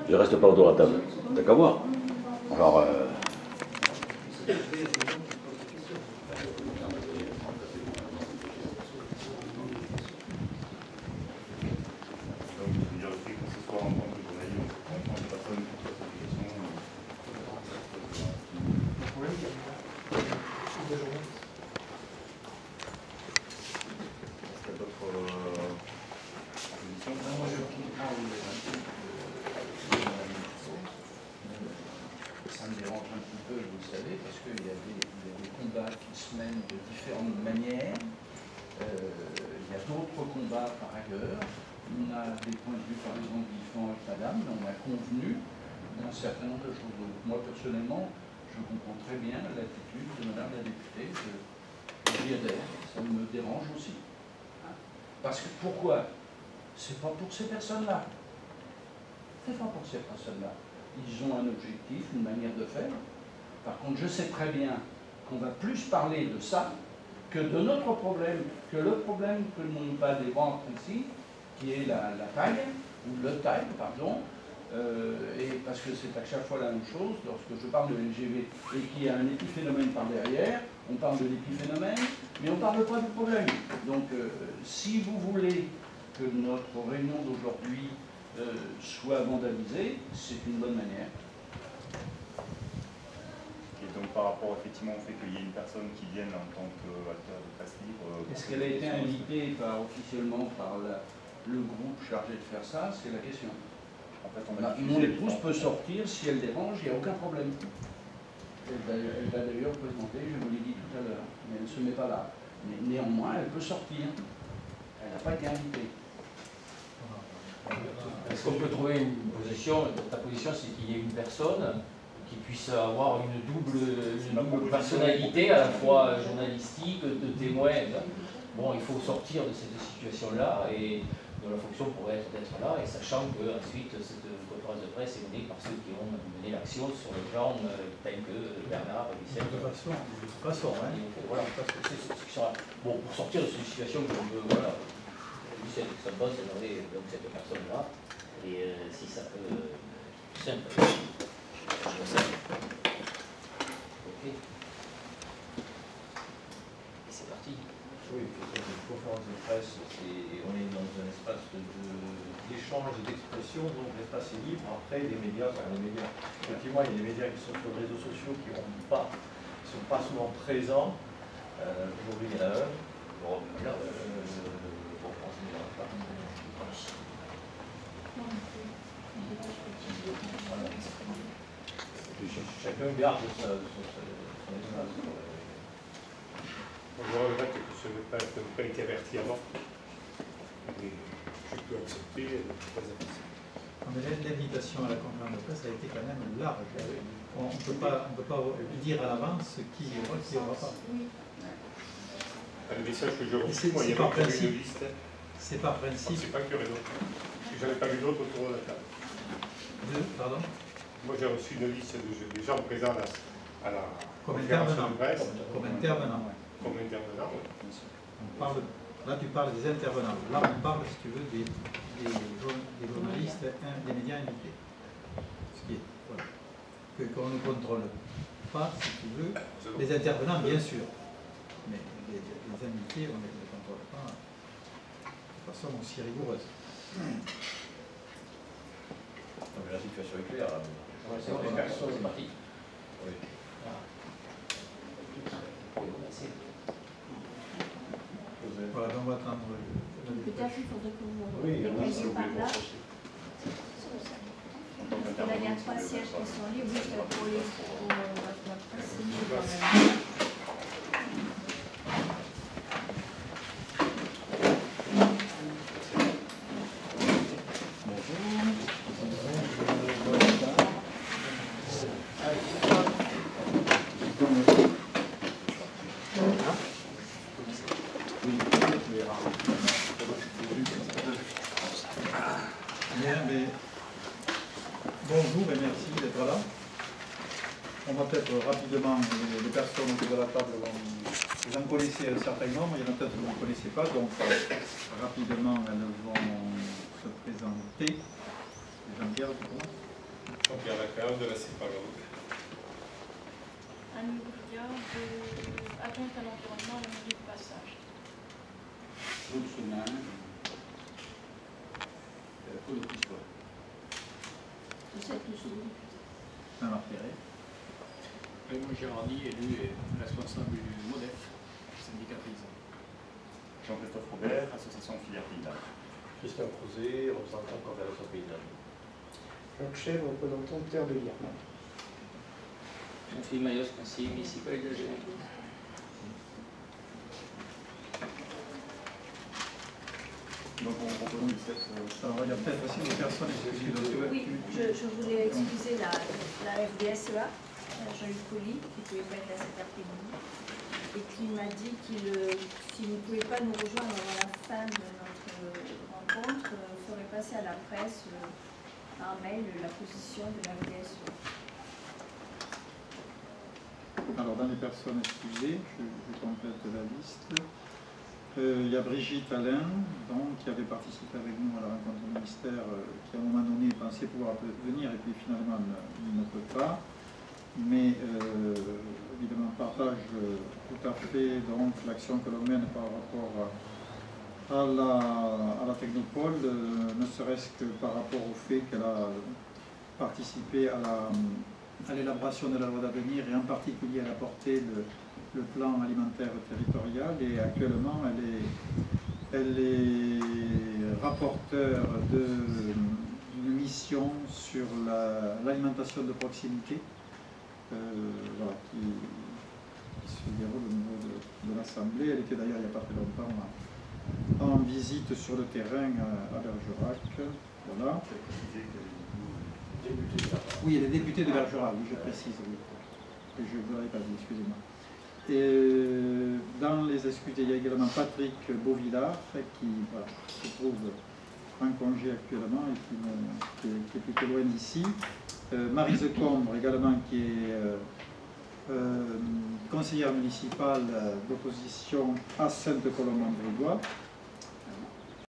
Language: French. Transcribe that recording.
Je reste pas autour de la table. T'as qu'à voir. Alors, ça me dérange un petit peu, vous le savez, parce qu'il y a des combats qui se mènent de différentes manières. Il y a d'autres combats par ailleurs. On a des points de vue, par exemple, différents avec madame, mais on a convenu d'un certain nombre de choses. Donc, moi, personnellement, je comprends très bien l'attitude de madame la députée. J'y adhère, ça me dérange aussi. Parce que pourquoi? C'est pas pour ces personnes-là. C'est pas pour ces personnes-là. Ils ont un objectif, une manière de faire. Par contre, je sais très bien qu'on va plus parler de ça que de notre problème, que le problème que n'ont pas des banques ici, qui est la taille, ou le taille, pardon, et parce que c'est à chaque fois la même chose, lorsque je parle de LGV et qu'il y a un épiphénomène par derrière, on parle de l'épiphénomène, mais on ne parle pas du problème. Donc, si vous voulez que notre réunion d'aujourd'hui soit vandalisée, c'est une bonne manière. Et donc par rapport effectivement au fait qu'il y ait une personne qui vienne en tant qu'acteur de presse libre... Est-ce qu'elle a été invitée officiellement par le groupe chargé de faire ça? C'est la question. En fait, on a Mon épouse peut sortir si elle dérange, il n'y a aucun problème. Elle va d'ailleurs présenter, je vous l'ai dit tout à l'heure, mais elle ne se met pas là. Mais néanmoins, elle peut sortir. Elle n'a pas été invitée. Est-ce qu'on peut trouver une position? Ta position, c'est qu'il y ait une personne qui puisse avoir une double personnalité, à la fois journalistique, de témoin. Bon, il faut sortir de cette situation-là, et dont la fonction pourrait être d'être là, et sachant que ensuite cette conférence de presse est menée par ceux qui ont mené l'action sur le plan tels que Bernard, Vicente. De toute façon, hein. Voilà, bon, pour sortir de cette situation, voilà. Vicente, ça bosse, donc cette personne-là, et si ça peut tout simple. Ok. Et c'est parti. Oui, une conférence de presse, on est dans un espace d'échange et d'expression, donc l'espace est libre. Après, les médias, effectivement, il y a des médias qui sont sur les réseaux sociaux qui ne sont pas souvent présents. Aujourd'hui, il y en a un. Bon, là, chacun garde son espace. Je regrette que ce n'ait pas été averti avant. Mais je peux accepter de ne pas avancer. Mais l'invitation à la conférence de presse a été quand même large. On ne peut pas dire à l'avance qui y aura, qui n'y aura pas. Le message que je reçois, moi, il y par avait principe. une liste. C'est par principe. C'est pas qu'il y aurait d'autres. Je n'avais pas vu d'autres autour de la table. Pardon? Moi, j'ai reçu une liste de gens présents à la Comme conférence intervenant. de presse. Comme intervenant, oui. Comme intervenant, oui. Là, tu parles des intervenants. Là, on parle, si tu veux, des journalistes, des médias invités. Ce qui est, voilà. Qu'on ne contrôle pas, si tu veux. Les intervenants, bien sûr. Mais les invités, on ne les contrôle pas de façon aussi rigoureuse. Non, mais la situation est claire. Là. Ouais, c'est parti. Oui. Voilà, donc on va attendre Peut-être qu'il faudrait que vous Oui, détailliez par là. Donc, Parce que là, il y a 3 sièges qui sont libres pour la presse. Bien, mais bonjour et merci d'être là. On va peut-être rapidement, les personnes autour de la table, vous en connaissez un certain nombre, il y en a peut-être que vous ne connaissez pas, donc rapidement elles vont se présenter. Jean-Pierre, tu commences ? Donc il y en a quand même de la séparation. Annie Brouillard, adjointe à l'environnement et au milieu de passage. Claude Chemin, Pôle Opus. Vous êtes tous les députés. Jean-Marc Perret. Raymond Gérardi, élu et responsable du MODEF, syndicat paysan. Jean-Christophe Robert, association filière paysanne. Christian Crozet, représentant Confédération paysanne. Jacques Chèvre, représentant Terre de Liens. Jean-Philippe Mayos, conseiller municipal de la Donc on propose cette... Alors, il y a peut-être aussi des personnes excusées. Oui, je voulais excuser la FDSEA, Jean-Luc Colli, qui ne pouvait pas être là cet après-midi, et qui m'a dit qu'il, s'il ne pouvait pas nous rejoindre avant la fin de notre rencontre, ferait passer à la presse par mail la position de la FDSEA. Alors, dans les personnes excusées, je complète la liste. Il y a Brigitte Alain, donc, qui avait participé avec nous à la rencontre du ministère, qui à un moment donné pensait pouvoir venir et puis finalement ne peut pas. Mais évidemment partage tout à fait donc l'action que l'on mène par rapport à la technopole, ne serait-ce que par rapport au fait qu'elle a participé à l'élaboration de la loi d'avenir et en particulier elle a porté le plan alimentaire territorial et actuellement elle est rapporteure d'une mission sur l'alimentation de proximité voilà, qui se déroule au niveau de l'Assemblée. Elle était d'ailleurs il n'y a pas très longtemps en visite sur le terrain à Bergerac. Voilà. Oui, elle est députée de Bergerac, oui, je précise, oui. Je ne vous l'avais pas dit, excusez-moi. Et dans les excusés, il y a également Patrick Beauvillard qui voilà, se trouve en congé actuellement et qui est plutôt loin d'ici. Maryse Combre également qui est conseillère municipale d'opposition à Sainte-Colombe-en-Brégois.